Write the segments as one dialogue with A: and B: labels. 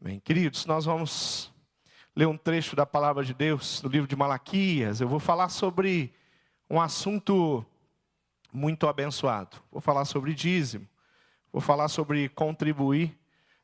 A: Amém. Queridos, nós vamos ler um trecho da palavra de Deus no livro de Malaquias. Eu vou falar sobre um assunto muito abençoado. Vou falar sobre dízimo, vou falar sobre contribuir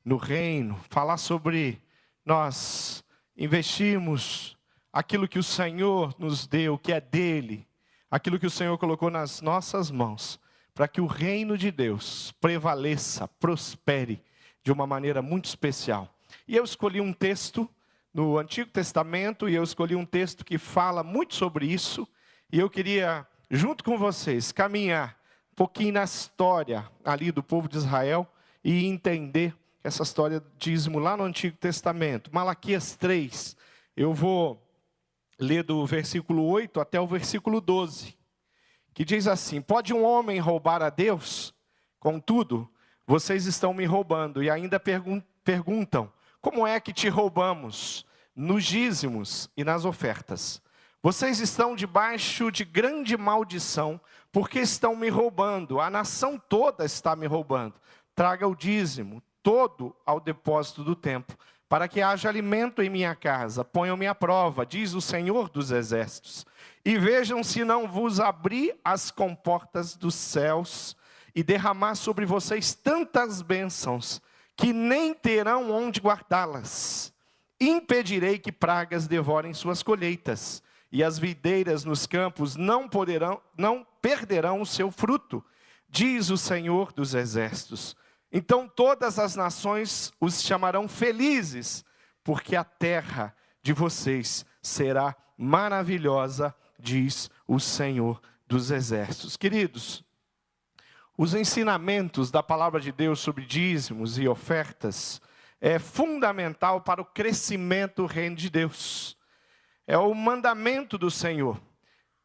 A: no reino, falar sobre nós investirmos aquilo que o Senhor nos deu, que é dele, aquilo que o Senhor colocou nas nossas mãos, para que o reino de Deus prevaleça, prospere de uma maneira muito especial. E eu escolhi um texto no Antigo Testamento, e eu escolhi um texto que fala muito sobre isso, e eu queria, junto com vocês, caminhar um pouquinho na história ali do povo de Israel, e entender essa história do dízimo lá no Antigo Testamento. Malaquias 3, eu vou ler do versículo 8 até o versículo 12, que diz assim: pode um homem roubar a Deus? Contudo, vocês estão me roubando, e ainda perguntam, como é que te roubamos? Nos dízimos e nas ofertas. Vocês estão debaixo de grande maldição, porque estão me roubando. A nação toda está me roubando. Traga o dízimo todo ao depósito do templo, para que haja alimento em minha casa. Ponham-me à prova, diz o Senhor dos Exércitos, e vejam se não vos abrir as comportas dos céus e derramar sobre vocês tantas bênçãos, que nem terão onde guardá-las. Impedirei que pragas devorem suas colheitas, e as videiras nos campos não perderão o seu fruto, diz o Senhor dos Exércitos. Então todas as nações os chamarão felizes, porque a terra de vocês será maravilhosa, diz o Senhor dos Exércitos. Queridos, os ensinamentos da palavra de Deus sobre dízimos e ofertas é fundamental para o crescimento do reino de Deus. É o mandamento do Senhor.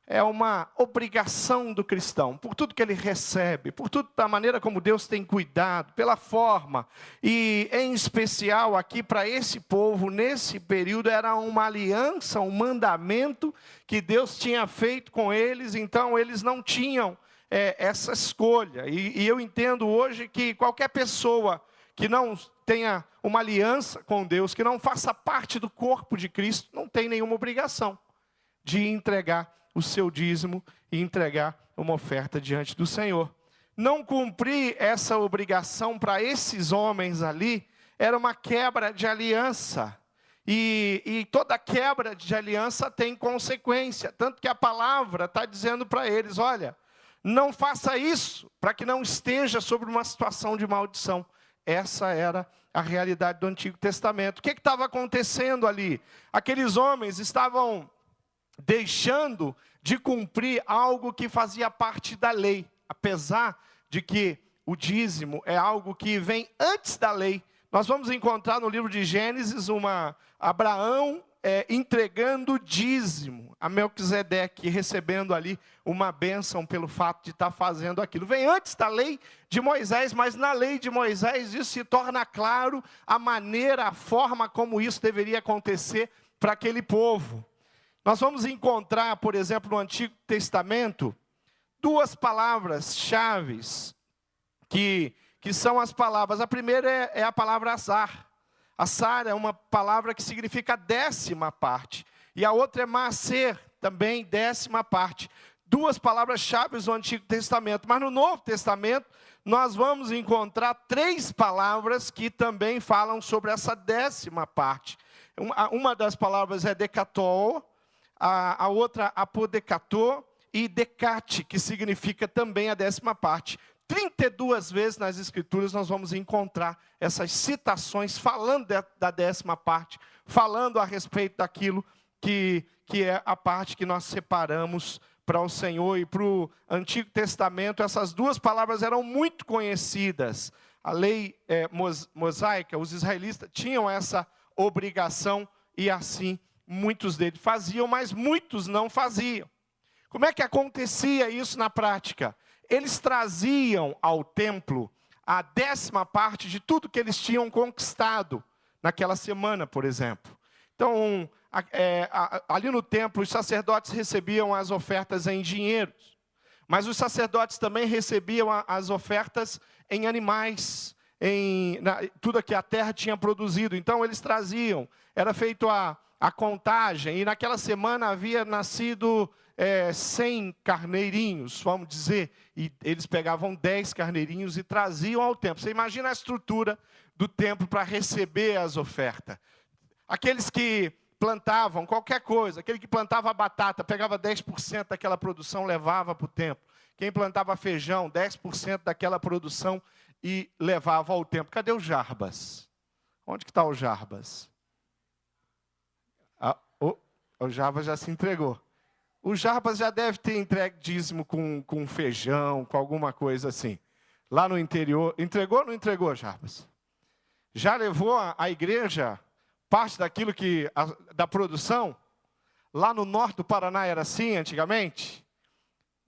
A: É uma obrigação do cristão, por tudo que ele recebe, por tudo da maneira como Deus tem cuidado, pela forma, e em especial aqui para esse povo, nesse período, era uma aliança, um mandamento que Deus tinha feito com eles, então eles não tinham essa escolha. E eu entendo hoje que qualquer pessoa que não tenha uma aliança com Deus, que não faça parte do corpo de Cristo, não tem nenhuma obrigação de entregar o seu dízimo e entregar uma oferta diante do Senhor. Não cumprir essa obrigação para esses homens ali era uma quebra de aliança. E toda quebra de aliança tem consequência. Tanto que a palavra está dizendo para eles, olha, não faça isso para que não esteja sobre uma situação de maldição. Essa era a realidade do Antigo Testamento. O que estava acontecendo ali? Aqueles homens estavam deixando de cumprir algo que fazia parte da lei, apesar de que o dízimo é algo que vem antes da lei. Nós vamos encontrar no livro de Gênesis Abraão entregando dízimo a Melquisedeque, recebendo ali uma bênção pelo fato de estar fazendo aquilo. Vem antes da lei de Moisés, mas na lei de Moisés isso se torna claro a maneira, a forma como isso deveria acontecer para aquele povo. Nós vamos encontrar, por exemplo, no Antigo Testamento, duas palavras-chave que são as palavras. A primeira é a palavra azar. Azar é uma palavra que significa décima parte. E a outra é maser, também décima parte. Duas palavras-chave no Antigo Testamento. Mas no Novo Testamento, nós vamos encontrar três palavras que também falam sobre essa décima parte. Uma das palavras é decató, a outra apodecatô e decate, que significa também a décima parte. 32 vezes nas Escrituras nós vamos encontrar essas citações falando da décima parte, falando a respeito daquilo que é a parte que nós separamos para o Senhor. E para o Antigo Testamento, essas duas palavras eram muito conhecidas. A lei mosaica, os israelitas tinham essa obrigação e assim muitos deles faziam, mas muitos não faziam. Como é que acontecia isso na prática? Eles traziam ao templo a décima parte de tudo que eles tinham conquistado naquela semana, por exemplo. Então, ali no templo, os sacerdotes recebiam as ofertas em dinheiro, mas os sacerdotes também recebiam as ofertas em animais. tudo que a terra tinha produzido. Então eles traziam, era feito a contagem, e naquela semana havia nascido 100 carneirinhos, vamos dizer, e eles pegavam 10 carneirinhos e traziam ao templo. Você imagina a estrutura do templo para receber as ofertas. Aqueles que plantavam qualquer coisa, aquele que plantava batata, pegava 10% daquela produção, levava para o templo. Quem plantava feijão, 10% daquela produção e levava ao templo. Cadê o Jarbas? Onde que está o Jarbas? O Jarbas já se entregou. O Jarbas já deve ter entregue dízimo com feijão, com alguma coisa assim. Lá no interior. Entregou ou não entregou, Jarbas? Já levou a igreja parte daquilo da produção? Lá no norte do Paraná era assim antigamente?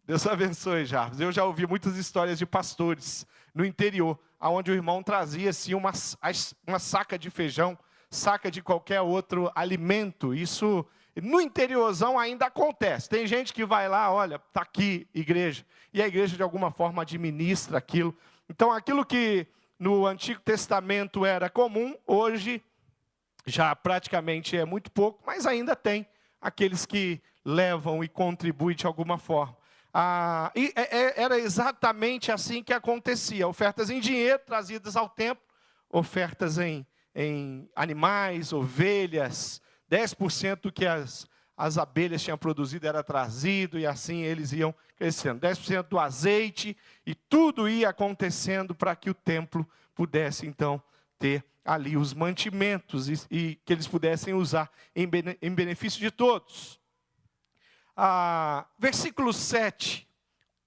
A: Deus abençoe, Jarbas. Eu já ouvi muitas histórias de pastores no interior, onde o irmão trazia assim, uma saca de feijão, saca de qualquer outro alimento. Isso no interiorzão ainda acontece. Tem gente que vai lá, olha, está aqui, igreja. E a igreja de alguma forma administra aquilo. Então aquilo que no Antigo Testamento era comum, hoje já praticamente é muito pouco, mas ainda tem aqueles que levam e contribuem de alguma forma. Era exatamente assim que acontecia. Ofertas em dinheiro trazidas ao templo, ofertas em animais, ovelhas, 10% do que as abelhas tinham produzido era trazido, e assim eles iam crescendo. 10% do azeite, e tudo ia acontecendo para que o templo pudesse então ter ali os mantimentos e que eles pudessem usar em benefício de todos. Versículo 7,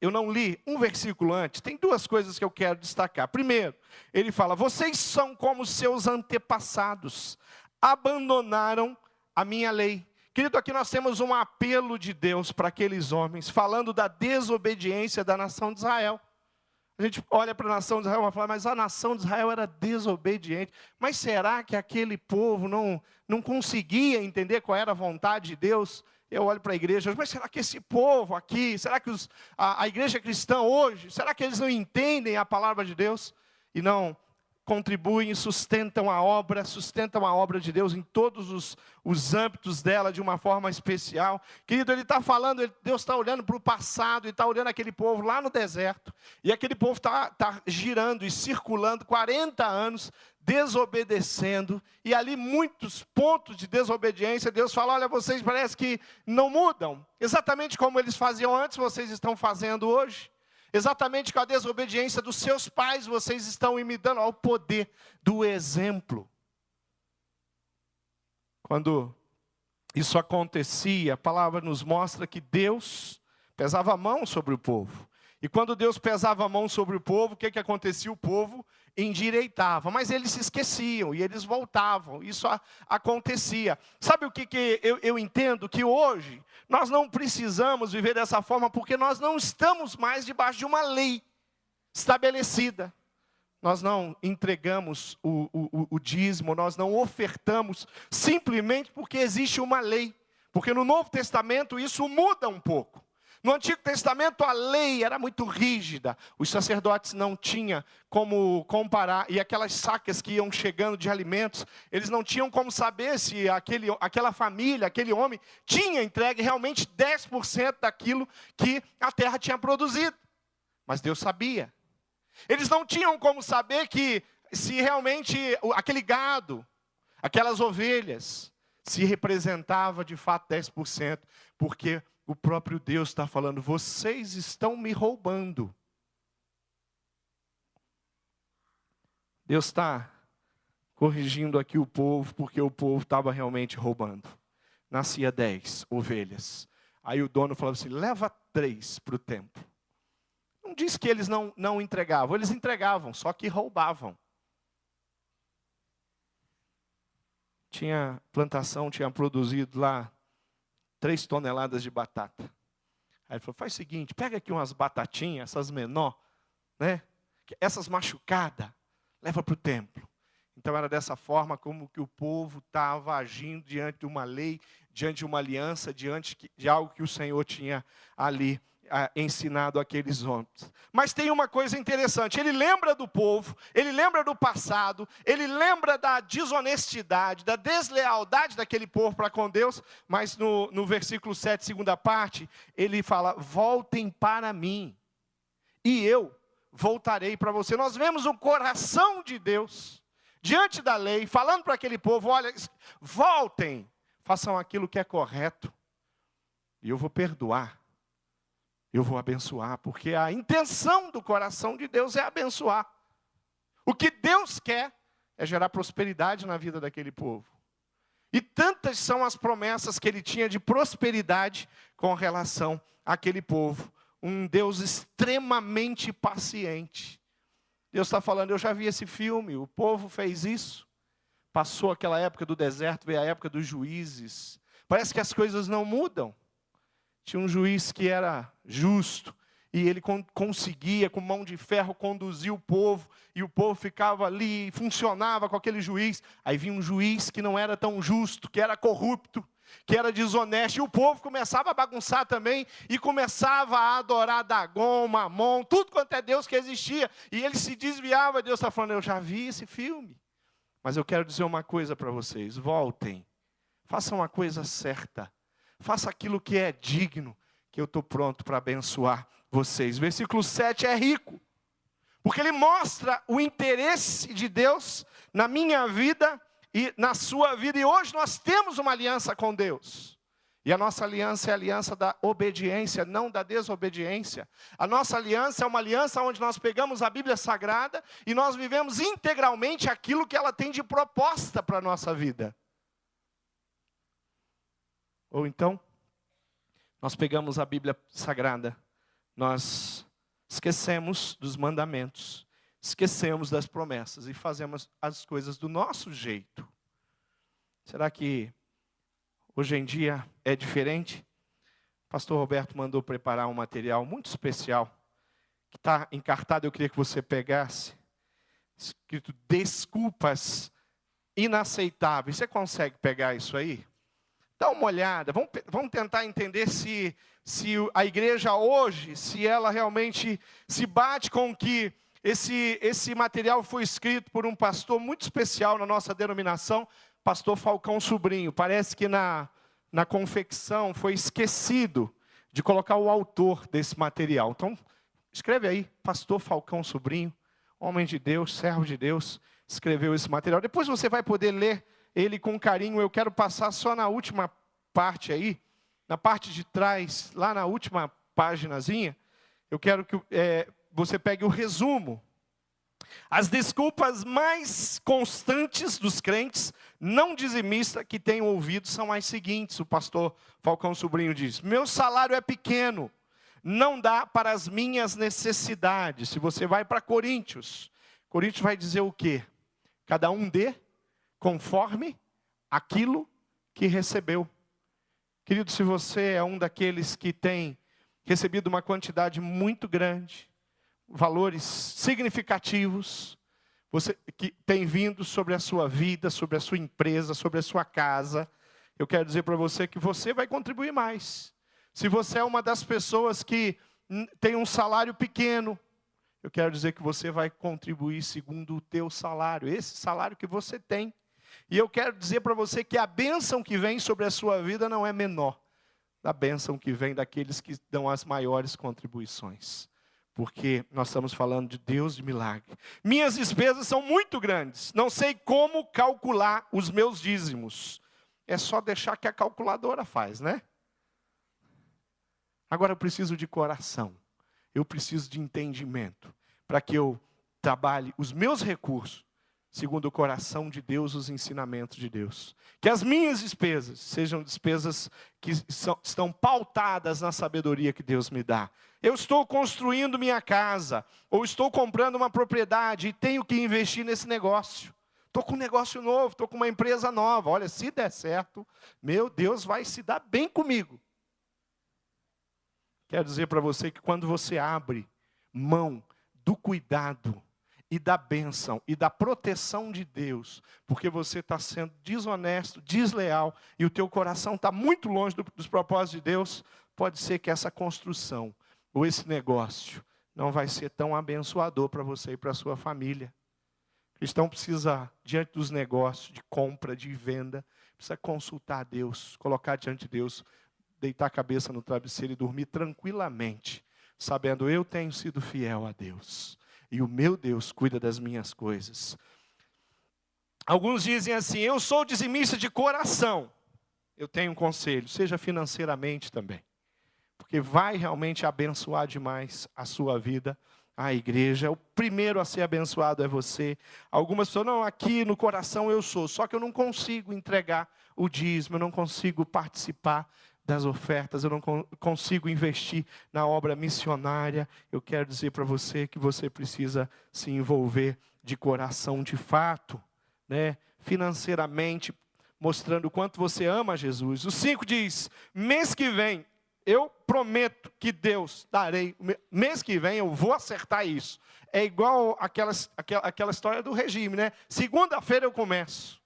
A: eu não li um versículo antes, tem duas coisas que eu quero destacar. Primeiro, ele fala: vocês são como seus antepassados, abandonaram a minha lei. Querido, aqui nós temos um apelo de Deus para aqueles homens, falando da desobediência da nação de Israel. A gente olha para a nação de Israel e fala, mas a nação de Israel era desobediente. Mas será que aquele povo não conseguia entender qual era a vontade de Deus? Eu olho para a igreja, mas será que esse povo aqui, será que a igreja cristã hoje, será que eles não entendem a palavra de Deus? E não contribuem, sustentam a obra de Deus em todos os âmbitos dela de uma forma especial. Querido, ele está falando, Deus está olhando para o passado e está olhando aquele povo lá no deserto. E aquele povo está girando e circulando 40 anos, desobedecendo. E ali muitos pontos de desobediência, Deus fala, olha, vocês parece que não mudam. Exatamente como eles faziam antes, vocês estão fazendo hoje. Exatamente com a desobediência dos seus pais, vocês estão imitando ao poder do exemplo. Quando isso acontecia, a palavra nos mostra que Deus pesava a mão sobre o povo. E quando Deus pesava a mão sobre o povo, o que acontecia? O povo endireitava, mas eles se esqueciam e eles voltavam. Isso acontecia. Sabe o que eu entendo? Que hoje nós não precisamos viver dessa forma, porque nós não estamos mais debaixo de uma lei estabelecida. Nós não entregamos o dízimo, nós não ofertamos, simplesmente porque existe uma lei. Porque no Novo Testamento isso muda um pouco. No Antigo Testamento a lei era muito rígida, os sacerdotes não tinham como comparar, e aquelas sacas que iam chegando de alimentos, eles não tinham como saber se aquela família, aquele homem, tinha entregue realmente 10% daquilo que a terra tinha produzido. Mas Deus sabia. Eles não tinham como saber se realmente aquele gado, aquelas ovelhas, se representava de fato 10%, porque o próprio Deus está falando, vocês estão me roubando. Deus está corrigindo aqui o povo, porque o povo estava realmente roubando. Nascia 10 ovelhas. Aí o dono falava assim, leva 3 para o templo. Não diz que eles não entregavam, eles entregavam, só que roubavam. Plantação tinha produzido lá 3 toneladas de batata. Aí ele falou, faz o seguinte, pega aqui umas batatinhas, essas menor, né? Essas machucadas, leva para o templo. Então era dessa forma como que o povo estava agindo diante de uma lei, diante de uma aliança, diante de algo que o Senhor tinha ali ensinado aqueles homens. Mas tem uma coisa interessante, ele lembra do povo, ele lembra do passado, ele lembra da desonestidade, da deslealdade daquele povo para com Deus, mas no versículo 7, segunda parte, ele fala: voltem para mim, e eu voltarei para você. Nós vemos o coração de Deus, diante da lei, falando para aquele povo: olha, voltem, façam aquilo que é correto, e eu vou perdoar, eu vou abençoar, porque a intenção do coração de Deus é abençoar. O que Deus quer é gerar prosperidade na vida daquele povo. E tantas são as promessas que ele tinha de prosperidade com relação àquele povo. Um Deus extremamente paciente. Deus está falando: eu já vi esse filme, o povo fez isso. Passou aquela época do deserto, veio a época dos juízes. Parece que as coisas não mudam. Tinha um juiz que era justo, e ele conseguia, com mão de ferro, conduzir o povo, e o povo ficava ali, funcionava com aquele juiz. Aí vinha um juiz que não era tão justo, que era corrupto, que era desonesto, e o povo começava a bagunçar também, e começava a adorar Dagon, Mamon, tudo quanto é Deus que existia, e ele se desviava. Deus está falando: eu já vi esse filme, mas eu quero dizer uma coisa para vocês: voltem, façam a coisa certa, faça aquilo que é digno, que eu estou pronto para abençoar vocês. Versículo 7 é rico, porque ele mostra o interesse de Deus na minha vida e na sua vida. E hoje nós temos uma aliança com Deus. E a nossa aliança é a aliança da obediência, não da desobediência. A nossa aliança é uma aliança onde nós pegamos a Bíblia Sagrada e nós vivemos integralmente aquilo que ela tem de proposta para a nossa vida. Ou então, nós pegamos a Bíblia Sagrada, nós esquecemos dos mandamentos, esquecemos das promessas e fazemos as coisas do nosso jeito. Será que hoje em dia é diferente? O pastor Roberto mandou preparar um material muito especial, que está encartado, eu queria que você pegasse, escrito: desculpas inaceitáveis. Você consegue pegar isso aí? Dá uma olhada, vamos tentar entender se a igreja hoje, se ela realmente se bate com que esse material foi escrito por um pastor muito especial na nossa denominação, pastor Falcão Sobrinho. Parece que na confecção foi esquecido de colocar o autor desse material. Então, escreve aí: pastor Falcão Sobrinho, homem de Deus, servo de Deus, escreveu esse material. Depois você vai poder ler ele com carinho. Eu quero passar só na última parte aí, na parte de trás, lá na última paginazinha, eu quero que você pegue o resumo. As desculpas mais constantes dos crentes não dizimistas que têm ouvido são as seguintes. O pastor Falcão Sobrinho diz: meu salário é pequeno, não dá para as minhas necessidades. Se você vai para Coríntios vai dizer o quê? Cada um dê conforme aquilo que recebeu. Querido, se você é um daqueles que tem recebido uma quantidade muito grande, valores significativos, que tem vindo sobre a sua vida, sobre a sua empresa, sobre a sua casa, eu quero dizer para você que você vai contribuir mais. Se você é uma das pessoas que tem um salário pequeno, eu quero dizer que você vai contribuir segundo o teu salário, esse salário que você tem. E eu quero dizer para você que a bênção que vem sobre a sua vida não é menor da bênção que vem daqueles que dão as maiores contribuições. Porque nós estamos falando de Deus de milagre. Minhas despesas são muito grandes, não sei como calcular os meus dízimos. É só deixar que a calculadora faz, né? Agora eu preciso de coração, eu preciso de entendimento, para que eu trabalhe os meus recursos segundo o coração de Deus, os ensinamentos de Deus. Que as minhas despesas sejam despesas que estão pautadas na sabedoria que Deus me dá. Eu estou construindo minha casa, ou estou comprando uma propriedade e tenho que investir nesse negócio. Estou com um negócio novo, estou com uma empresa nova. Olha, se der certo, meu Deus vai se dar bem comigo. Quero dizer para você que quando você abre mão do cuidado e da bênção e da proteção de Deus, porque você está sendo desonesto, desleal, e o teu coração está muito longe dos propósitos de Deus, pode ser que essa construção ou esse negócio não vai ser tão abençoador para você e para a sua família. O cristão precisa, diante dos negócios, de compra, de venda, precisa consultar a Deus, colocar diante de Deus, deitar a cabeça no travesseiro e dormir tranquilamente, sabendo, eu tenho sido fiel a Deus, e o meu Deus cuida das minhas coisas. Alguns dizem assim, eu sou dizimista de coração. Eu tenho um conselho, seja financeiramente também, porque vai realmente abençoar demais a sua vida, a igreja. O primeiro a ser abençoado é você. Algumas pessoas, não, aqui no coração eu sou, só que eu não consigo entregar o dízimo, eu não consigo participar das ofertas, eu não consigo investir na obra missionária. Eu quero dizer para você que você precisa se envolver de coração de fato, né? Financeiramente, mostrando o quanto você ama Jesus. O 5 diz, mês que vem, eu prometo que Deus darei, mês que vem eu vou acertar isso. É igual aquela história do regime, né? Segunda-feira eu começo.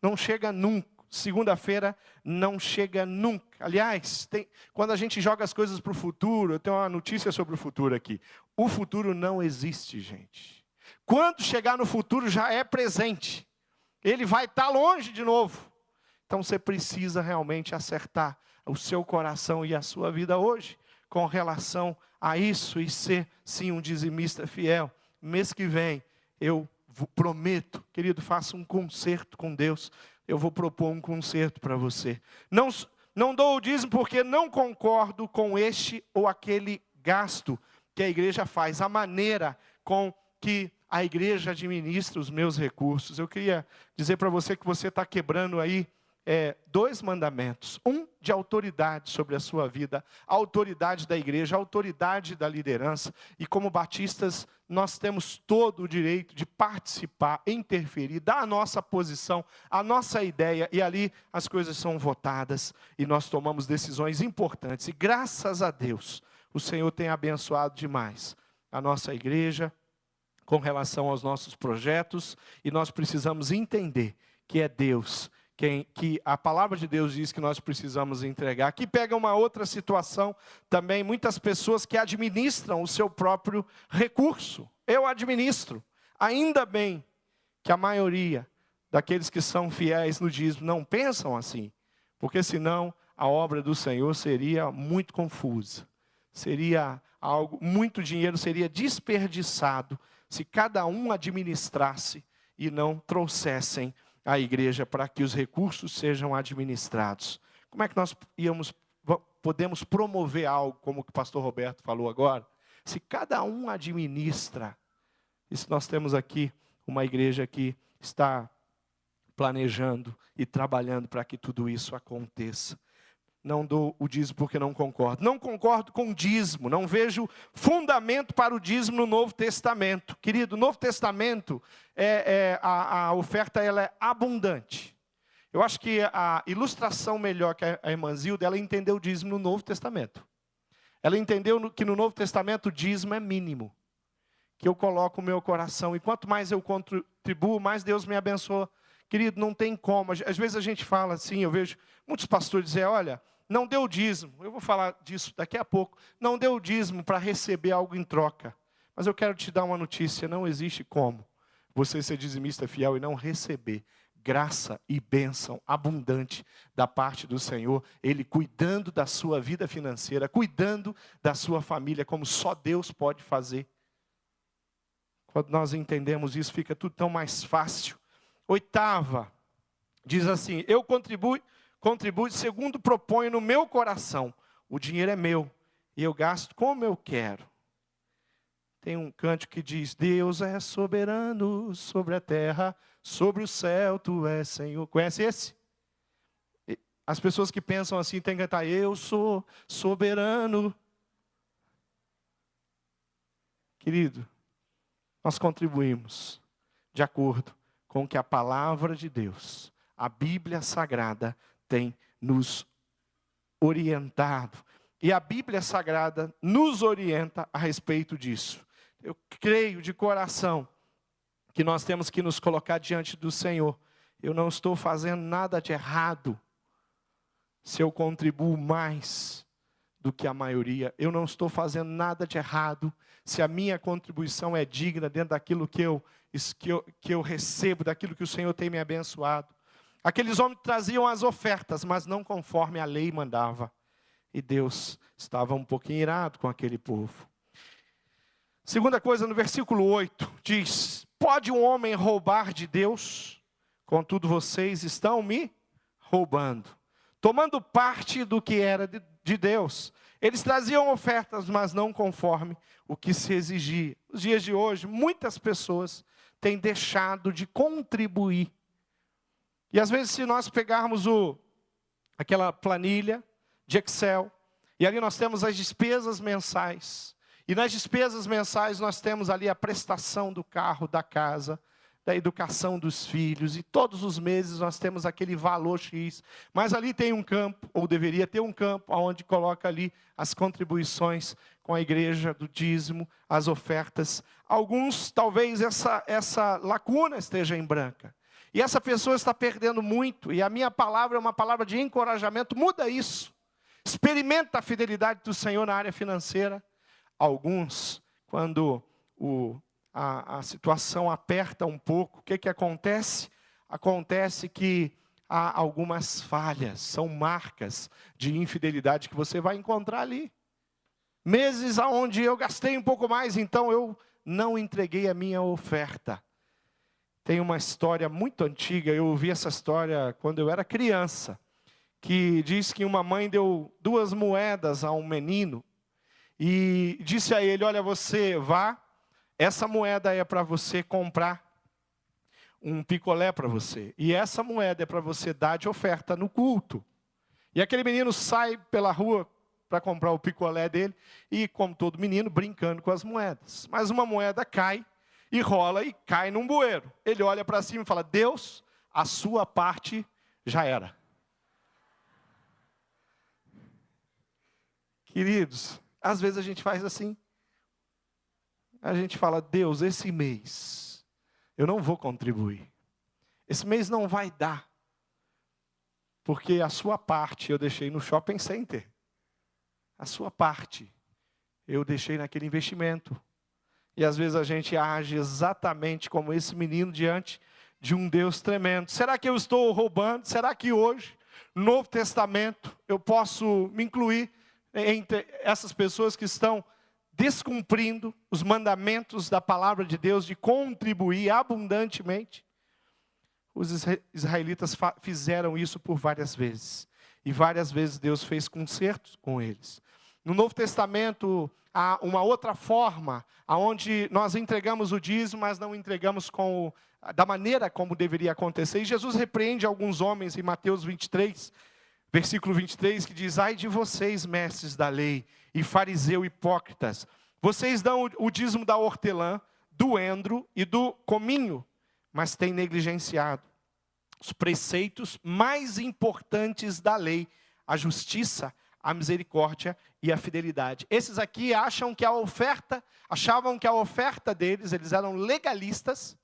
A: Não chega nunca. Segunda-feira não chega nunca. Aliás, quando a gente joga as coisas para o futuro, eu tenho uma notícia sobre o futuro aqui. O futuro não existe, gente. Quando chegar no futuro já é presente. Ele vai estar longe de novo. Então você precisa realmente acertar o seu coração e a sua vida hoje com relação a isso e ser, sim, um dizimista fiel. Mês que vem, eu prometo, querido, faça um concerto com Deus. Eu vou propor um concerto para você. Não dou o dízimo porque não concordo com este ou aquele gasto que a igreja faz, a maneira com que a igreja administra os meus recursos. Eu queria dizer para você que você está quebrando aí 2 mandamentos. Um de autoridade sobre a sua vida, a autoridade da igreja, a autoridade da liderança. E como batistas, nós temos todo o direito de participar, interferir, dar a nossa posição, a nossa ideia. E ali as coisas são votadas e nós tomamos decisões importantes. E graças a Deus, o Senhor tem abençoado demais a nossa igreja com relação aos nossos projetos. E nós precisamos entender que é Deus que a palavra de Deus diz que nós precisamos entregar. Aqui pega uma outra situação também, muitas pessoas que administram o seu próprio recurso. Eu administro. Ainda bem que a maioria daqueles que são fiéis no dízimo não pensam assim, porque senão a obra do Senhor seria muito confusa. Seria muito dinheiro seria desperdiçado se cada um administrasse e não trouxessem a igreja para que os recursos sejam administrados. Como é que nós podemos promover algo como o que o pastor Roberto falou agora? Se cada um administra, e se nós temos aqui uma igreja que está planejando e trabalhando para que tudo isso aconteça. Não dou o dízimo porque não concordo. Não concordo com o dízimo. Não vejo fundamento para o dízimo no Novo Testamento. Querido, no Novo Testamento, a oferta ela é abundante. Eu acho que a ilustração melhor que a irmã Zilda, ela entendeu o dízimo no Novo Testamento. Ela entendeu que no Novo Testamento o dízimo é mínimo. Que eu coloco o meu coração. E quanto mais eu contribuo, mais Deus me abençoa. Querido, não tem como. Às vezes a gente fala assim, eu vejo muitos pastores dizer, olha, não deu dízimo. Eu vou falar disso daqui a pouco. Não deu dízimo para receber algo em troca. Mas eu quero te dar uma notícia. Não existe como você ser dizimista fiel e não receber graça e bênção abundante da parte do Senhor. Ele cuidando da sua vida financeira, cuidando da sua família, como só Deus pode fazer. Quando nós entendemos isso, fica tudo tão mais fácil. 8ª, diz assim, eu contribuo segundo proponho no meu coração. O dinheiro é meu e eu gasto como eu quero. Tem um cântico que diz, Deus é soberano sobre a terra, sobre o céu tu és Senhor. Conhece esse? As pessoas que pensam assim têm que cantar, eu sou soberano. Querido, nós contribuímos de acordo com o que a palavra de Deus, a Bíblia Sagrada, tem nos orientado. E a Bíblia Sagrada nos orienta a respeito disso. Eu creio de coração que nós temos que nos colocar diante do Senhor. Eu não estou fazendo nada de errado se eu contribuo mais do que a maioria. Eu não estou fazendo nada de errado. Se a minha contribuição é digna dentro daquilo que eu recebo, daquilo que o Senhor tem me abençoado. Aqueles homens traziam as ofertas, mas não conforme a lei mandava. E Deus estava um pouquinho irado com aquele povo. Segunda coisa, no versículo 8, diz: pode um homem roubar de Deus? Contudo, vocês estão me roubando, tomando parte do que era de Deus. Eles traziam ofertas, mas não conforme o que se exigia. Nos dias de hoje, muitas pessoas têm deixado de contribuir. E às vezes, se nós pegarmos aquela planilha de Excel, e ali nós temos as despesas mensais. E nas despesas mensais nós temos ali a prestação do carro, da casa, da educação dos filhos. E todos os meses nós temos aquele valor X. Mas ali tem um campo, ou deveria ter um campo, onde coloca ali as contribuições com a igreja, do dízimo, as ofertas. Alguns, talvez essa lacuna esteja em branca. E essa pessoa está perdendo muito. E a minha palavra é uma palavra de encorajamento. Muda isso. Experimenta a fidelidade do Senhor na área financeira. Alguns, quando a situação aperta um pouco, o que acontece? Acontece que há algumas falhas, são marcas de infidelidade que você vai encontrar ali. Meses onde eu gastei um pouco mais, então eu não entreguei a minha oferta. Tem uma história muito antiga, eu ouvi essa história quando eu era criança, que diz que uma mãe deu 2 moedas a um menino, e disse a ele: olha, você vá, essa moeda é para você comprar um picolé para você. E essa moeda é para você dar de oferta no culto. E aquele menino sai pela rua para comprar o picolé dele, e como todo menino, brincando com as moedas. Mas uma moeda cai, e rola, e cai num bueiro. Ele olha para cima e fala: Deus, a sua parte já era. Queridos, às vezes a gente faz assim. A gente fala: Deus, esse mês eu não vou contribuir. Esse mês não vai dar. Porque a sua parte eu deixei no shopping center. A sua parte eu deixei naquele investimento. E às vezes a gente age exatamente como esse menino diante de um Deus tremendo. Será que eu estou roubando? Será que hoje, no Novo Testamento, eu posso me incluir entre essas pessoas que estão descumprindo os mandamentos da palavra de Deus de contribuir abundantemente? Os israelitas fizeram isso por várias vezes. E várias vezes Deus fez concertos com eles. No Novo Testamento há uma outra forma, onde nós entregamos o dízimo, mas não entregamos da maneira como deveria acontecer. E Jesus repreende alguns homens em Mateus 23, versículo 23, que diz: ai de vocês, mestres da lei e fariseu hipócritas, vocês dão o dízimo da hortelã, do endro e do cominho, mas têm negligenciado os preceitos mais importantes da lei, a justiça, a misericórdia e a fidelidade. Esses aqui achavam que a oferta deles, eles eram legalistas,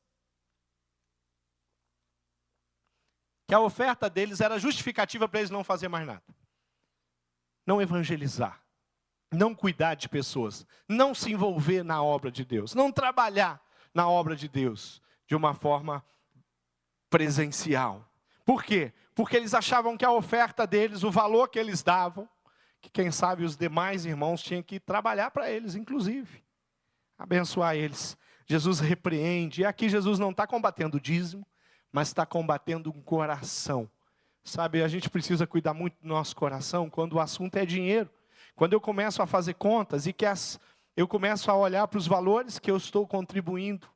A: que a oferta deles era justificativa para eles não fazer mais nada. Não evangelizar, não cuidar de pessoas, não se envolver na obra de Deus, não trabalhar na obra de Deus de uma forma presencial. Por quê? Porque eles achavam que a oferta deles, o valor que eles davam, que quem sabe os demais irmãos tinham que trabalhar para eles, inclusive, abençoar eles. Jesus repreende, e aqui Jesus não está combatendo o dízimo, mas está combatendo um coração. Sabe, a gente precisa cuidar muito do nosso coração quando o assunto é dinheiro. Quando eu começo a fazer contas e eu começo a olhar para os valores que eu estou contribuindo,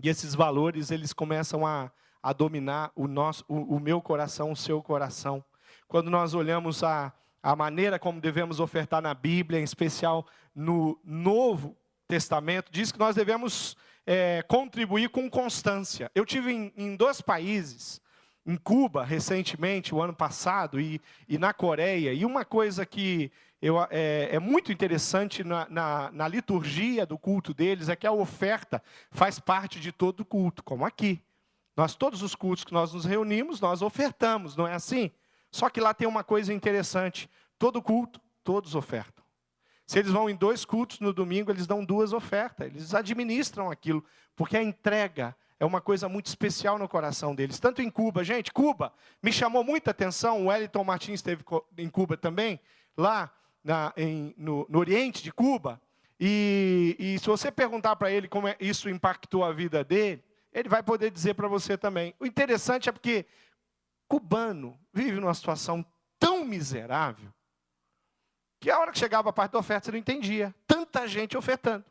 A: e esses valores, eles começam a dominar o meu coração, o seu coração. Quando nós olhamos a maneira como devemos ofertar na Bíblia, em especial no Novo Testamento, diz que nós devemos contribuir com constância. Eu tive em 2 países, em Cuba recentemente, o ano passado, e na Coreia, e uma coisa que é muito interessante na liturgia do culto deles, é que a oferta faz parte de todo culto, como aqui. Todos os cultos que nós nos reunimos, nós ofertamos, não é assim? Só que lá tem uma coisa interessante, todo culto, todos ofertam. Se eles vão em 2 cultos no domingo, eles dão 2 ofertas. Eles administram aquilo, porque a entrega é uma coisa muito especial no coração deles. Tanto em Cuba, gente, Cuba me chamou muita atenção. O Wellington Martins esteve em Cuba também, lá no Oriente de Cuba. E se você perguntar para ele como isso impactou a vida dele, ele vai poder dizer para você também. O interessante é porque cubano vive numa situação tão miserável, que a hora que chegava a parte da oferta, você não entendia. Tanta gente ofertando.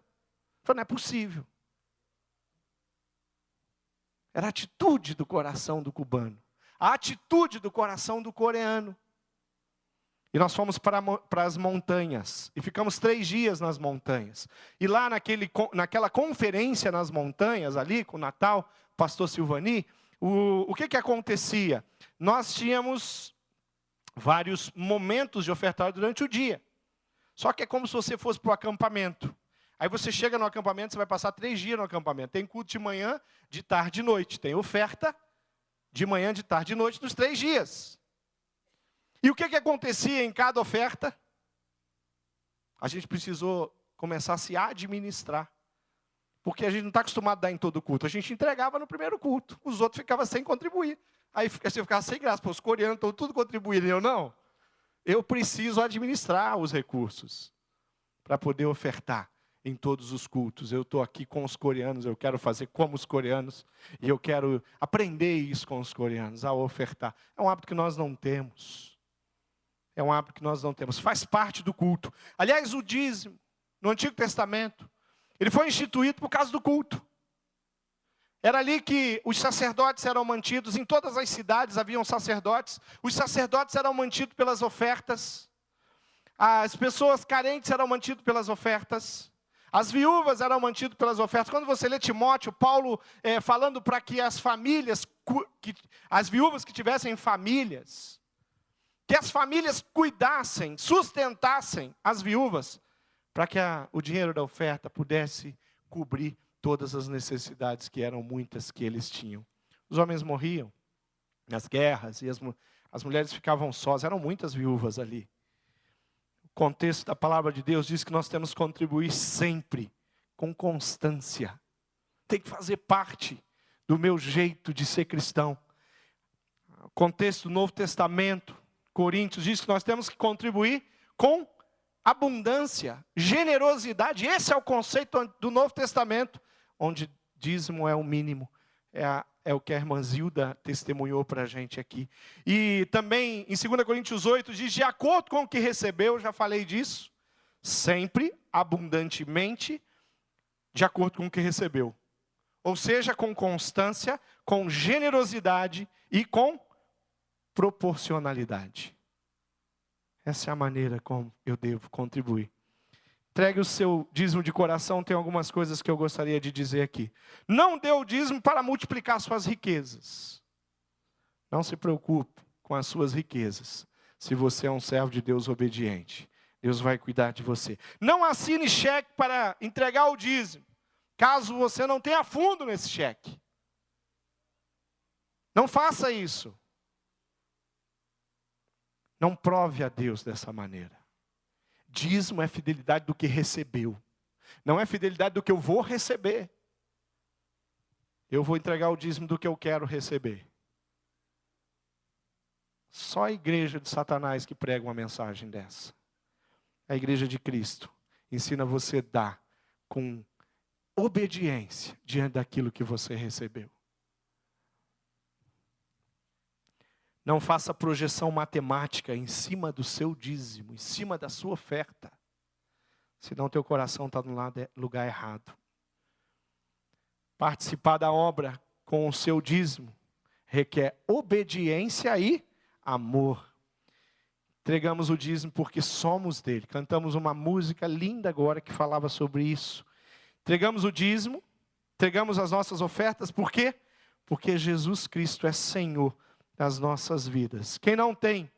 A: Falei, não é possível. Era a atitude do coração do cubano. A atitude do coração do coreano. E nós fomos para as montanhas. E ficamos 3 dias nas montanhas. E lá naquela conferência nas montanhas, ali com o Natal, pastor Silvani, o que acontecia? Nós tínhamos vários momentos de ofertar durante o dia. Só que é como se você fosse para o acampamento. Aí você chega no acampamento, você vai passar 3 dias no acampamento. Tem culto de manhã, de tarde e de noite. Tem oferta de manhã, de tarde e de noite, nos 3 dias. E o que acontecia em cada oferta? A gente precisou começar a se administrar. Porque a gente não está acostumado a dar em todo culto. A gente entregava no primeiro culto. Os outros ficavam sem contribuir. Aí você ficava sem graça. Pô, os coreanos estão tudo contribuindo. Eu não. Eu preciso administrar os recursos para poder ofertar em todos os cultos. Eu estou aqui com os coreanos, eu quero fazer como os coreanos, e eu quero aprender isso com os coreanos, a ofertar. É um hábito que nós não temos. É um hábito que nós não temos. Faz parte do culto. Aliás, o dízimo, no Antigo Testamento, ele foi instituído por causa do culto. Era ali que os sacerdotes eram mantidos, em todas as cidades haviam sacerdotes, os sacerdotes eram mantidos pelas ofertas, as pessoas carentes eram mantidas pelas ofertas, as viúvas eram mantidas pelas ofertas. Quando você lê Timóteo, Paulo falando para que as famílias, as viúvas que tivessem famílias, que as famílias cuidassem, sustentassem as viúvas, para que o dinheiro da oferta pudesse cobrir todas as necessidades, que eram muitas que eles tinham. Os homens morriam nas guerras, e as mulheres ficavam sós, eram muitas viúvas ali. O contexto da palavra de Deus diz que nós temos que contribuir sempre, com constância. Tem que fazer parte do meu jeito de ser cristão. O contexto do Novo Testamento, Coríntios, diz que nós temos que contribuir com abundância, generosidade. Esse é o conceito do Novo Testamento, onde dízimo é o mínimo. É o que a irmã Zilda testemunhou para a gente aqui. E também em 2 Coríntios 8 diz, de acordo com o que recebeu, já falei disso, sempre, abundantemente, de acordo com o que recebeu. Ou seja, com constância, com generosidade e com proporcionalidade. Essa é a maneira como eu devo contribuir. Entregue o seu dízimo de coração. Tem algumas coisas que eu gostaria de dizer aqui. Não dê o dízimo para multiplicar suas riquezas. Não se preocupe com as suas riquezas. Se você é um servo de Deus obediente, Deus vai cuidar de você. Não assine cheque para entregar o dízimo, caso você não tenha fundo nesse cheque. Não faça isso. Não prove a Deus dessa maneira. Dízimo é fidelidade do que recebeu. Não é fidelidade do que eu vou receber. Eu vou entregar o dízimo do que eu quero receber. Só a igreja de Satanás que prega uma mensagem dessa. A igreja de Cristo ensina você a dar com obediência diante daquilo que você recebeu. Não faça projeção matemática em cima do seu dízimo, em cima da sua oferta. Senão teu coração está no lugar errado. Participar da obra com o seu dízimo requer obediência e amor. Entregamos o dízimo porque somos dele. Cantamos uma música linda agora que falava sobre isso. Entregamos o dízimo, entregamos as nossas ofertas, por quê? Porque Jesus Cristo é Senhor das nossas vidas. Quem não tem,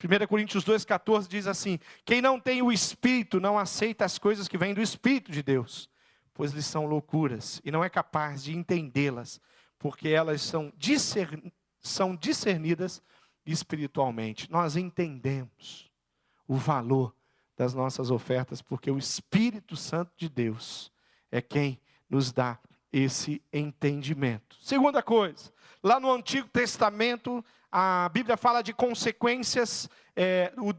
A: 1 Coríntios 2,14 diz assim, quem não tem o Espírito não aceita as coisas que vêm do Espírito de Deus, pois lhes são loucuras e não é capaz de entendê-las, porque elas são discernidas espiritualmente. Nós entendemos o valor das nossas ofertas, porque o Espírito Santo de Deus é quem nos dá esse entendimento. Segunda coisa, lá no Antigo Testamento, a Bíblia fala de consequências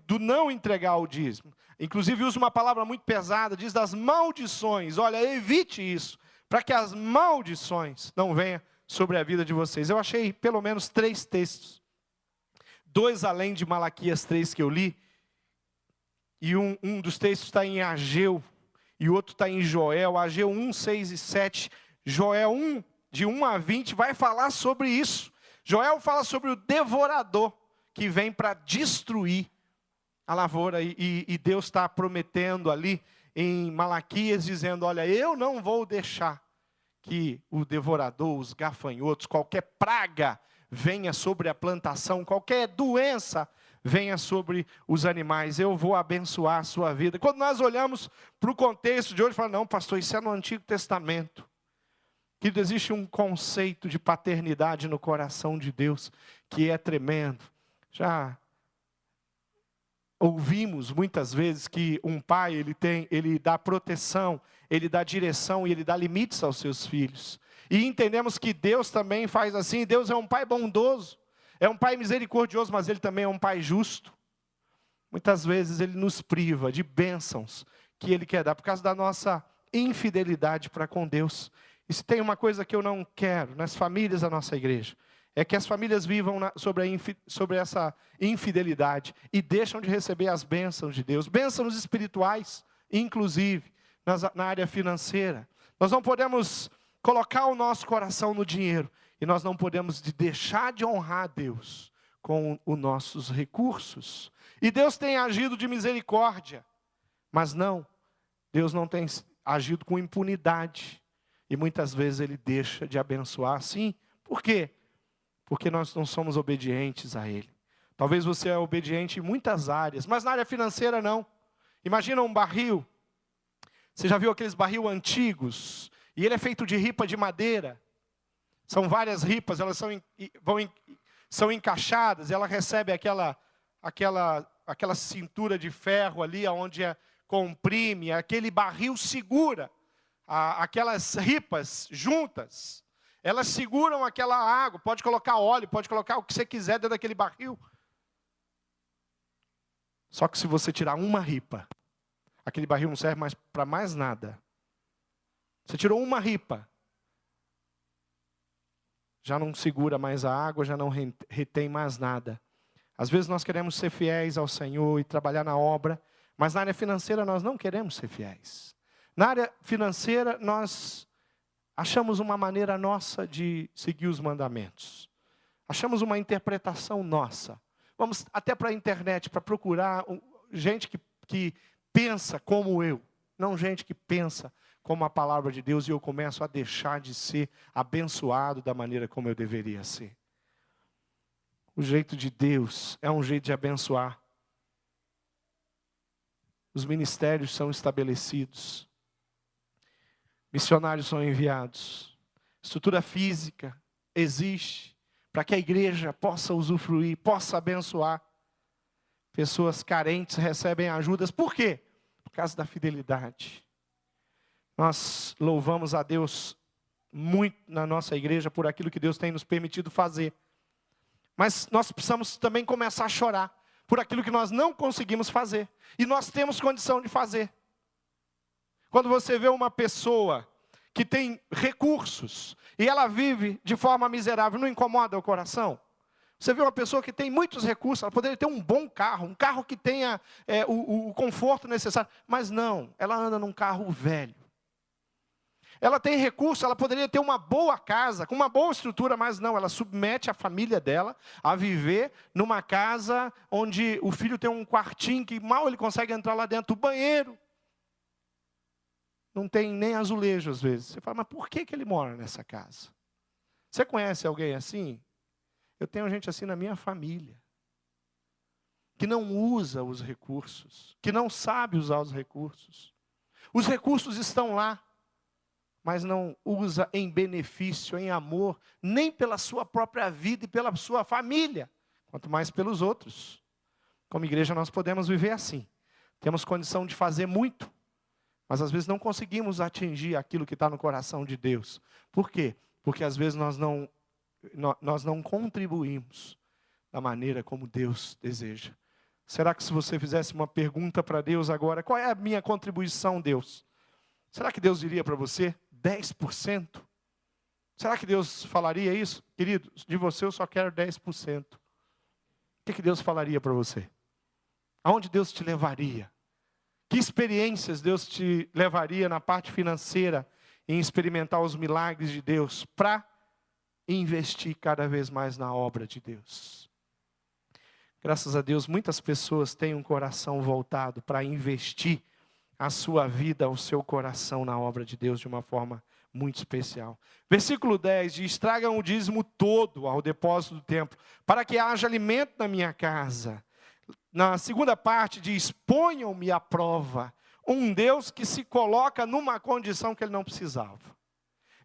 A: do não entregar o dízimo. Inclusive usa uma palavra muito pesada, diz das maldições. Olha, evite isso, para que as maldições não venham sobre a vida de vocês. Eu achei pelo menos 3 textos. 2 além de Malaquias 3 que eu li. E um dos textos está em Ageu, e o outro está em Joel. Ageu 1, 6 e 7. Joel 1, de 1 a 20, vai falar sobre isso. Joel fala sobre o devorador que vem para destruir a lavoura. E Deus está prometendo ali em Malaquias, dizendo, olha, eu não vou deixar que o devorador, os gafanhotos, qualquer praga venha sobre a plantação, qualquer doença venha sobre os animais, eu vou abençoar a sua vida. Quando nós olhamos para o contexto de hoje, falamos, não, pastor, isso é no Antigo Testamento. Que existe um conceito de paternidade no coração de Deus, que é tremendo. Já ouvimos muitas vezes que um pai, ele dá proteção, ele dá direção e ele dá limites aos seus filhos. E entendemos que Deus também faz assim. Deus é um pai bondoso, é um pai misericordioso, mas ele também é um pai justo. Muitas vezes ele nos priva de bênçãos que ele quer dar, por causa da nossa infidelidade para com Deus. E se tem uma coisa que eu não quero nas famílias da nossa igreja, é que as famílias vivam sobre essa infidelidade e deixam de receber as bênçãos de Deus, bênçãos espirituais, inclusive na área financeira. Nós não podemos colocar o nosso coração no dinheiro e nós não podemos deixar de honrar a Deus com os nossos recursos. E Deus tem agido de misericórdia, mas não, Deus não tem agido com impunidade. E muitas vezes Ele deixa de abençoar assim. Por quê? Porque nós não somos obedientes a Ele. Talvez você é obediente em muitas áreas, mas na área financeira não. Imagina um barril. Você já viu aqueles barril antigos? E ele é feito de ripa de madeira. São várias ripas, elas são encaixadas, ela recebe aquela cintura de ferro ali, onde comprime, aquele barril segura aquelas ripas juntas. Elas seguram aquela água, pode colocar óleo, pode colocar o que você quiser dentro daquele barril. Só que se você tirar uma ripa, aquele barril não serve mais para mais nada. Você tirou uma ripa, já não segura mais a água, já não retém mais nada. Às vezes nós queremos ser fiéis ao Senhor e trabalhar na obra, mas na área financeira nós não queremos ser fiéis. Na área financeira nós achamos uma maneira nossa de seguir os mandamentos. Achamos uma interpretação nossa. Vamos até para a internet para procurar gente que pensa como eu. Não gente que pensa como a palavra de Deus, e eu começo a deixar de ser abençoado da maneira como eu deveria ser. O jeito de Deus é um jeito de abençoar. Os ministérios são estabelecidos. Missionários são enviados. Estrutura física existe para que a igreja possa usufruir, possa abençoar. Pessoas carentes recebem ajudas. Por quê? Por causa da fidelidade. Nós louvamos a Deus muito na nossa igreja por aquilo que Deus tem nos permitido fazer. Mas nós precisamos também começar a chorar por aquilo que nós não conseguimos fazer. E nós temos condição de fazer. Quando você vê uma pessoa que tem recursos e ela vive de forma miserável, não incomoda o coração? Você vê uma pessoa que tem muitos recursos, ela poderia ter um bom carro, um carro que tenha o conforto necessário, mas não, ela anda num carro velho. Ela tem recurso, ela poderia ter uma boa casa, com uma boa estrutura, mas não, ela submete a família dela a viver numa casa onde o filho tem um quartinho que mal ele consegue entrar lá dentro, o banheiro não tem nem azulejo às vezes. Você fala, mas por que ele mora nessa casa? Você conhece alguém assim? Eu tenho gente assim na minha família, que não usa os recursos, que não sabe usar os recursos. Os recursos estão lá, mas não usa em benefício, em amor, nem pela sua própria vida e pela sua família, quanto mais pelos outros. Como igreja nós podemos viver assim. Temos condição de fazer muito, mas às vezes não conseguimos atingir aquilo que está no coração de Deus. Por quê? Porque às vezes nós não contribuímos da maneira como Deus deseja. Será que se você fizesse uma pergunta para Deus agora, qual é a minha contribuição, Deus? Será que Deus diria para você 10%? Será que Deus falaria isso? Querido, de você eu só quero 10%. O que Deus falaria para você? Aonde Deus te levaria? Que experiências Deus te levaria na parte financeira em experimentar os milagres de Deus para investir cada vez mais na obra de Deus? Graças a Deus, muitas pessoas têm um coração voltado para investir a sua vida, o seu coração na obra de Deus de uma forma muito especial. Versículo 10 diz: tragam o dízimo todo ao depósito do templo, para que haja alimento na minha casa. Na segunda parte diz: ponham-me à prova. Um Deus que se coloca numa condição que ele não precisava.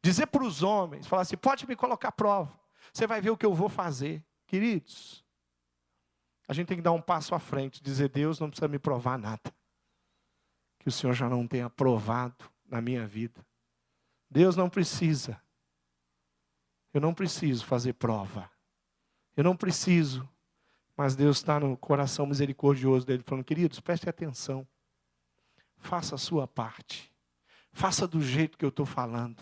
A: Dizer para os homens, falar assim: pode me colocar à prova, você vai ver o que eu vou fazer. Queridos, a gente tem que dar um passo à frente, dizer: Deus não precisa me provar nada, que o Senhor já não tenha provado na minha vida. Deus não precisa. Eu não preciso fazer prova. Eu não preciso. Mas Deus está no coração misericordioso dele, falando: queridos, prestem atenção. Faça a sua parte. Faça do jeito que eu estou falando.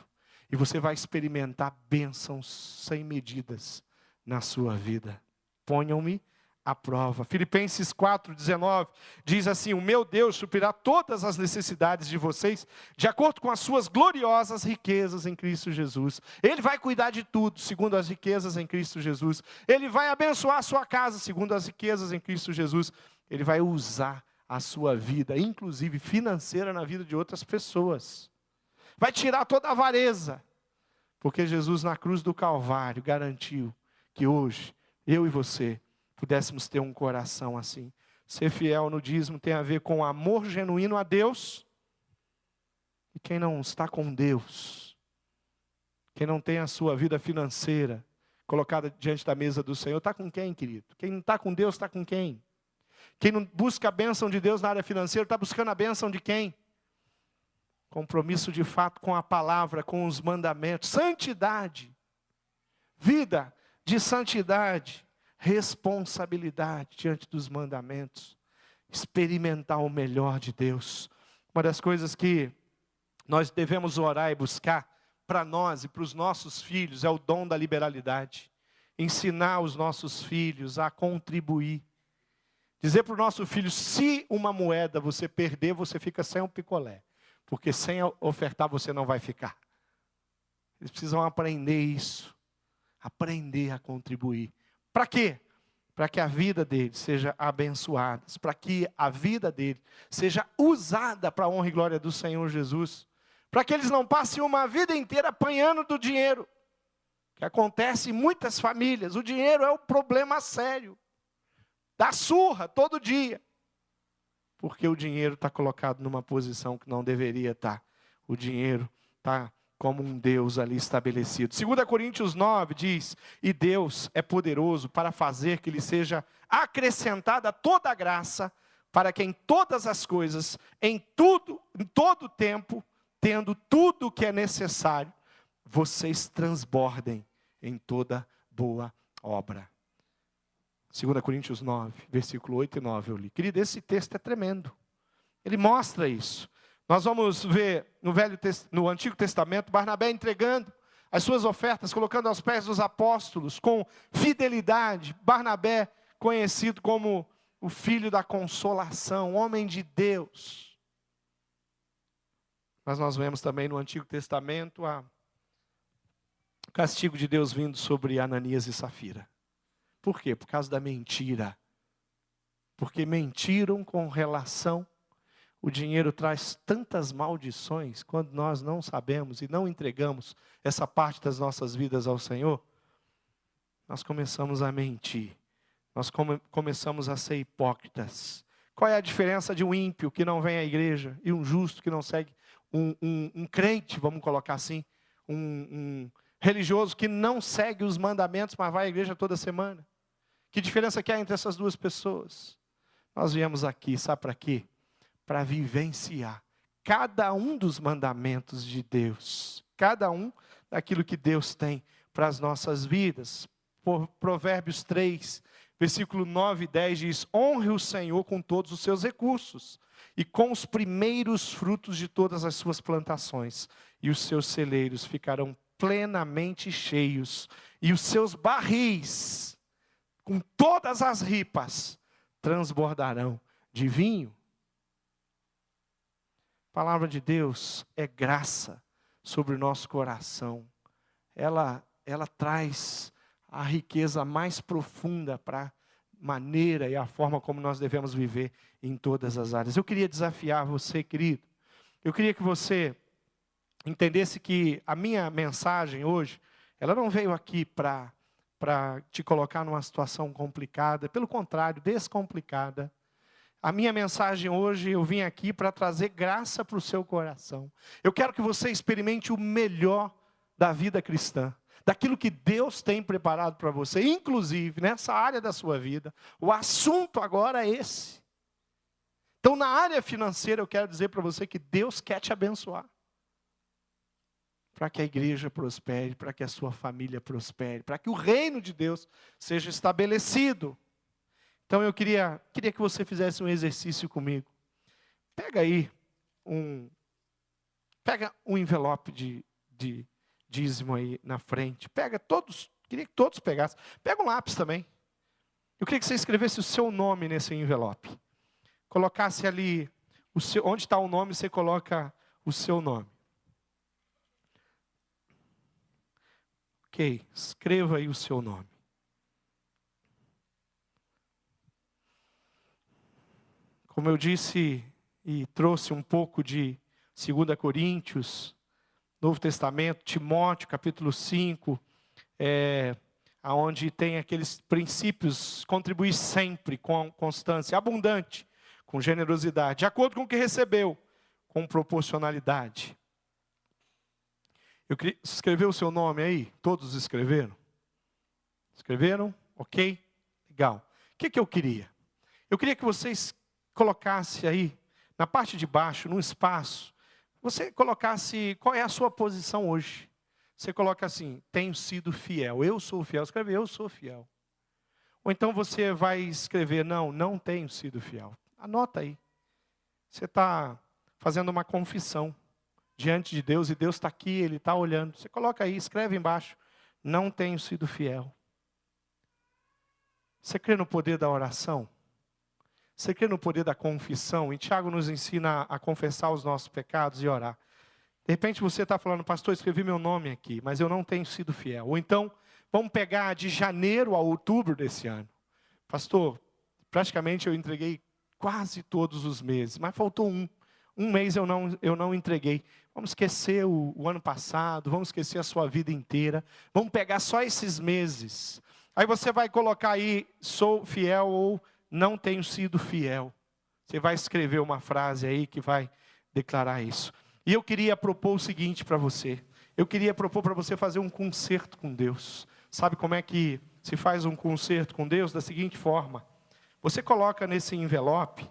A: E você vai experimentar bênçãos sem medidas na sua vida. Ponham-me à prova. Filipenses 4:19 diz assim: o meu Deus suprirá todas as necessidades de vocês, de acordo com as suas gloriosas riquezas em Cristo Jesus. Ele vai cuidar de tudo, segundo as riquezas em Cristo Jesus. Ele vai abençoar a sua casa, segundo as riquezas em Cristo Jesus. Ele vai usar a sua vida, inclusive financeira, na vida de outras pessoas. Vai tirar toda a avareza, porque Jesus na cruz do Calvário garantiu que hoje, eu e você, pudéssemos ter um coração assim. Ser fiel no dízimo tem a ver com amor genuíno a Deus. E quem não está com Deus, quem não tem a sua vida financeira colocada diante da mesa do Senhor, está com quem, querido? Quem não está com Deus, está com quem? Quem não busca a bênção de Deus na área financeira, está buscando a bênção de quem? Compromisso de fato com a palavra, com os mandamentos. Santidade. Vida de santidade. Responsabilidade diante dos mandamentos, experimentar o melhor de Deus. Uma das coisas que nós devemos orar e buscar para nós e para os nossos filhos é o dom da liberalidade. Ensinar os nossos filhos a contribuir. Dizer para o nosso filho: se uma moeda você perder, você fica sem um picolé, porque sem ofertar você não vai ficar. Eles precisam aprender isso, aprender a contribuir. Para quê? Para que a vida dele seja abençoada, para que a vida dele seja usada para a honra e glória do Senhor Jesus, para que eles não passem uma vida inteira apanhando do dinheiro, que acontece em muitas famílias. O dinheiro é o problema sério, dá surra todo dia, porque o dinheiro está colocado numa posição que não deveria estar. O dinheiro está como um Deus ali estabelecido. 2 Coríntios 9 diz: e Deus é poderoso para fazer que lhe seja acrescentada toda a graça, para que em todas as coisas, em todo tempo, tendo tudo o que é necessário, vocês transbordem em toda boa obra. 2 Coríntios 9, versículo 8 e 9 eu li. Querido, esse texto é tremendo. Ele mostra isso. Nós vamos ver no Antigo Testamento, Barnabé entregando as suas ofertas, colocando aos pés dos apóstolos, com fidelidade. Barnabé, conhecido como o filho da consolação, homem de Deus. Mas nós vemos também no Antigo Testamento o castigo de Deus vindo sobre Ananias e Safira. Por quê? Por causa da mentira. Porque mentiram com relação. O dinheiro traz tantas maldições quando nós não sabemos e não entregamos essa parte das nossas vidas ao Senhor. Nós começamos a mentir. Nós começamos a ser hipócritas. Qual é a diferença de um ímpio que não vem à igreja e um justo que não segue? Um crente, vamos colocar assim, um religioso que não segue os mandamentos, mas vai à igreja toda semana. Que diferença que há entre essas duas pessoas? Nós viemos aqui, sabe para quê? para vivenciar cada um dos mandamentos de Deus, cada um daquilo que Deus tem para as nossas vidas. Provérbios 3, versículo 9 e 10 diz: honre o Senhor com todos os seus recursos, e com os primeiros frutos de todas as suas plantações, e os seus celeiros ficarão plenamente cheios, e os seus barris, com todas as ripas, transbordarão de vinho. A palavra de Deus é graça sobre o nosso coração. Ela traz a riqueza mais profunda para a maneira e a forma como nós devemos viver em todas as áreas. Eu queria desafiar você, querido. Eu queria que você entendesse que a minha mensagem hoje, ela não veio aqui para te colocar numa situação complicada. Pelo contrário, descomplicada. A minha mensagem hoje, eu vim aqui para trazer graça para o seu coração. Eu quero que você experimente o melhor da vida cristã, daquilo que Deus tem preparado para você, inclusive nessa área da sua vida. O assunto agora é esse. Então, na área financeira, eu quero dizer para você que Deus quer te abençoar, para que a igreja prospere, para que a sua família prospere, para que o reino de Deus seja estabelecido. Então eu queria que você fizesse um exercício comigo. Pega aí um envelope de dízimo aí na frente. Pega todos, queria que todos pegassem. Pega um lápis também. Eu queria que você escrevesse o seu nome nesse envelope. Colocasse ali, onde está o nome, você coloca o seu nome. Ok, escreva aí o seu nome. Como eu disse e trouxe um pouco de 2 Coríntios, Novo Testamento, Timóteo, capítulo 5, onde tem aqueles princípios, contribuir sempre com constância, abundante, com generosidade, de acordo com o que recebeu, com proporcionalidade. Eu queria escrever o seu nome aí? Todos escreveram? Escreveram? Ok? Legal. O que eu queria? Eu queria que vocês colocasse aí, na parte de baixo, num espaço, você colocasse qual é a sua posição hoje. Você coloca assim: tenho sido fiel, eu sou fiel. Escreve, eu sou fiel. Ou então você vai escrever, não tenho sido fiel. Anota aí. Você está fazendo uma confissão diante de Deus, e Deus está aqui, Ele está olhando. Você coloca aí, escreve embaixo: não tenho sido fiel. Você crê no poder da oração? Você crê no poder da confissão? E Tiago nos ensina a confessar os nossos pecados e orar. De repente você está falando: pastor, escrevi meu nome aqui, mas eu não tenho sido fiel. Ou então, vamos pegar de janeiro a outubro desse ano. Pastor, praticamente eu entreguei quase todos os meses, mas faltou um. Um mês eu não entreguei. Vamos esquecer o ano passado, vamos esquecer a sua vida inteira. Vamos pegar só esses meses. Aí você vai colocar aí: sou fiel ou não tenho sido fiel. Você vai escrever uma frase aí que vai declarar isso. E eu queria propor o seguinte para você. Eu queria propor para você fazer um concerto com Deus. Sabe como é que se faz um concerto com Deus? Da seguinte forma: você coloca nesse envelope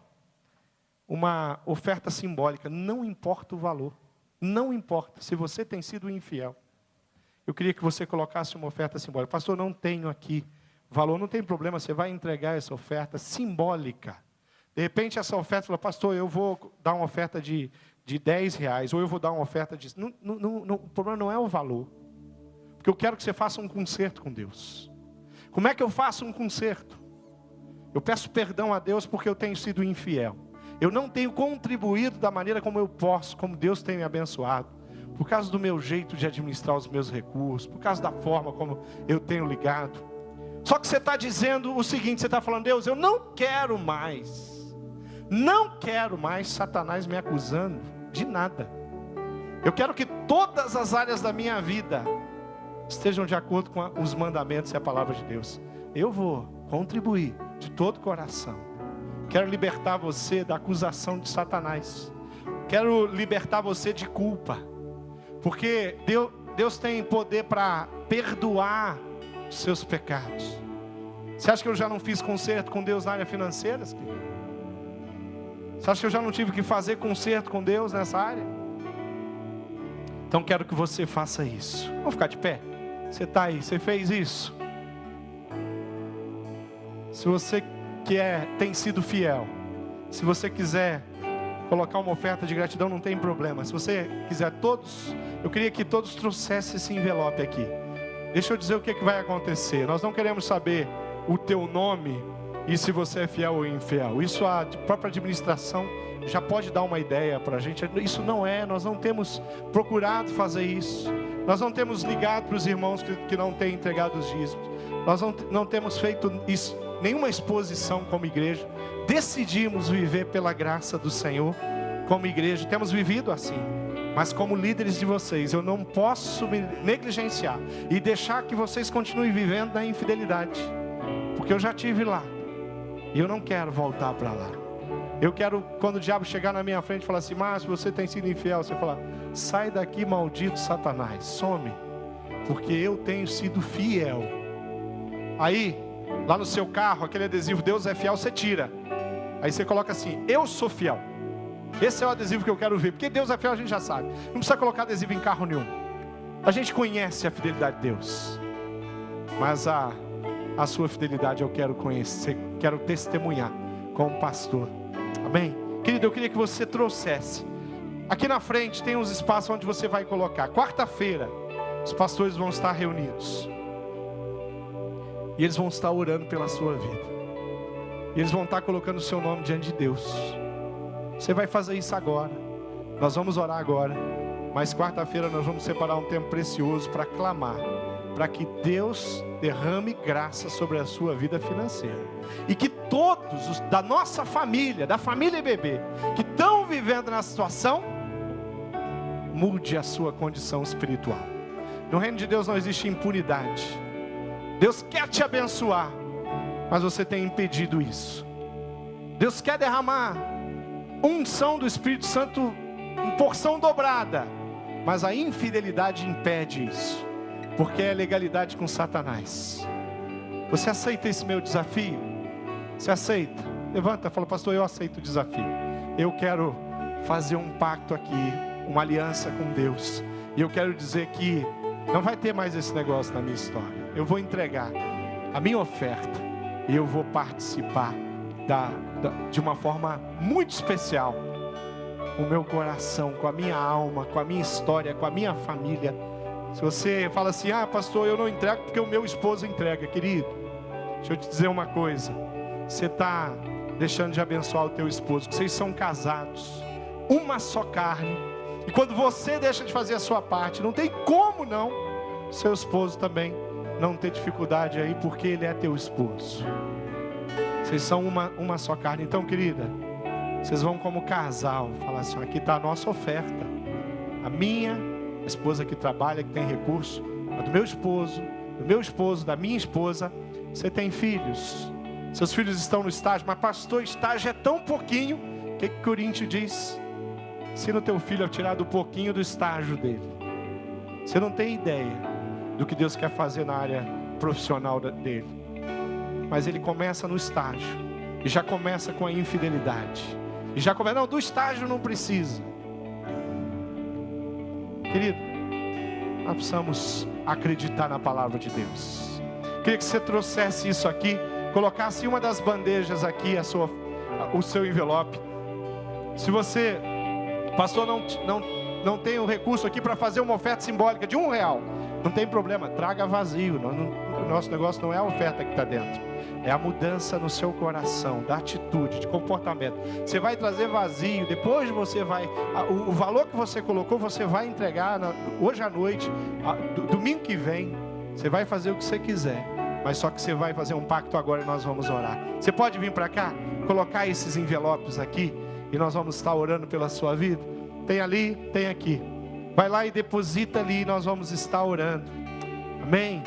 A: uma oferta simbólica. Não importa o valor. Não importa se você tem sido infiel. Eu queria que você colocasse uma oferta simbólica. Pastor, não tenho aqui valor. Não tem problema, você vai entregar essa oferta simbólica. De repente essa oferta fala: pastor, eu vou dar uma oferta de R$10, ou eu vou dar uma oferta de... o problema não é o valor. Porque eu quero que você faça um concerto com Deus. Como é que eu faço um concerto? Eu peço perdão a Deus porque eu tenho sido infiel. Eu não tenho contribuído da maneira como eu posso, como Deus tem me abençoado. Por causa do meu jeito de administrar os meus recursos, por causa da forma como eu tenho ligado. Só que você está dizendo o seguinte, você está falando: Deus, eu não quero mais Satanás me acusando de nada. Eu quero que todas as áreas da minha vida estejam de acordo com os mandamentos e a palavra de Deus. Eu vou contribuir de todo o coração. Quero libertar você da acusação de Satanás. Quero libertar você de culpa. Porque Deus tem poder para perdoar os seus pecados. Você acha que eu já não fiz concerto com Deus na área financeira? Você acha que eu já não tive que fazer conserto com Deus nessa área? Então quero que você faça isso. Vamos ficar de pé? Você está aí, você fez isso. Se você tem sido fiel, se você quiser colocar uma oferta de gratidão, não tem problema. Se você quiser eu queria que todos trouxessem esse envelope aqui. Deixa eu dizer o que vai acontecer. Nós não queremos saber o teu nome e se você é fiel ou infiel. Isso a própria administração já pode dar uma ideia para a gente. Isso nós não temos procurado fazer isso. Nós não temos ligado para os irmãos que não têm entregado os dízimos. Nós não temos feito isso, nenhuma exposição como igreja. Decidimos viver pela graça do Senhor como igreja. Temos vivido assim. Mas como líderes de vocês, eu não posso me negligenciar e deixar que vocês continuem vivendo na infidelidade. Porque eu já estive lá. E eu não quero voltar para lá. Eu quero, quando o diabo chegar na minha frente e falar assim: Márcio, você tem sido infiel. Você falar: sai daqui, maldito Satanás, some. Porque eu tenho sido fiel. Aí, lá no seu carro, aquele adesivo Deus é fiel, você tira. Aí você coloca assim: eu sou fiel. Esse é o adesivo que eu quero ver. Porque Deus é fiel, a gente já sabe. Não precisa colocar adesivo em carro nenhum. A gente conhece a fidelidade de Deus. Mas a sua fidelidade eu quero conhecer, quero testemunhar como pastor. Amém? Querido, eu queria que você trouxesse. Aqui na frente tem uns espaços onde você vai colocar. Quarta-feira, os pastores vão estar reunidos. E eles vão estar orando pela sua vida. E eles vão estar colocando o seu nome diante de Deus. Você vai fazer isso agora. Nós vamos orar agora. Mas quarta-feira nós vamos separar um tempo precioso para clamar, para que Deus derrame graça sobre a sua vida financeira. E que todos da nossa família, da família IBB, que estão vivendo na situação, mude a sua condição espiritual. No reino de Deus não existe impunidade. Deus quer te abençoar, mas você tem impedido isso. Deus quer derramar unção do Espírito Santo em porção dobrada, mas a infidelidade impede isso, porque é legalidade com Satanás. Você aceita esse meu desafio? Você aceita? Levanta e fala: pastor, eu aceito o desafio. Eu quero fazer um pacto aqui, uma aliança com Deus. E eu quero dizer que não vai ter mais esse negócio na minha história. Eu vou entregar a minha oferta e eu vou participar de uma forma muito especial, com o meu coração, com a minha alma, com a minha história, com a minha família. Se você fala assim: ah, pastor, eu não entrego porque o meu esposo entrega. Querido, deixa eu te dizer uma coisa. Você está deixando de abençoar o teu esposo. Vocês são casados, uma só carne. E quando você deixa de fazer a sua parte, não tem como não seu esposo também não ter dificuldade aí, porque ele é teu esposo. Vocês são uma só carne. Então, querida, vocês vão como casal falar assim: aqui está a nossa oferta. A minha esposa que trabalha, que tem recurso, a do meu esposo, da minha esposa. Você tem filhos, seus filhos estão no estágio, mas pastor, estágio é tão pouquinho. O que Coríntios diz? Ensina o teu filho a tirar do pouquinho do estágio dele. Você não tem ideia do que Deus quer fazer na área profissional dele. Mas ele começa no estágio, e já começa com a infidelidade. E já começa: não, do estágio não precisa. Querido, nós precisamos acreditar na palavra de Deus. Queria que você trouxesse isso aqui, colocasse em uma das bandejas aqui o seu envelope. Se você, pastor, não tem o recurso aqui para fazer uma oferta simbólica de R$1, não tem problema, traga vazio. O nosso negócio não é a oferta que está dentro, é a mudança no seu coração, da atitude, de comportamento. Você vai trazer vazio, depois você vai, o valor que você colocou, você vai entregar hoje à noite, domingo que vem. Você vai fazer o que você quiser, mas só que você vai fazer um pacto agora e nós vamos orar. Você pode vir para cá, colocar esses envelopes aqui, e nós vamos estar orando pela sua vida. Tem ali, tem aqui. Vai lá e deposita ali, e nós vamos estar orando. Amém?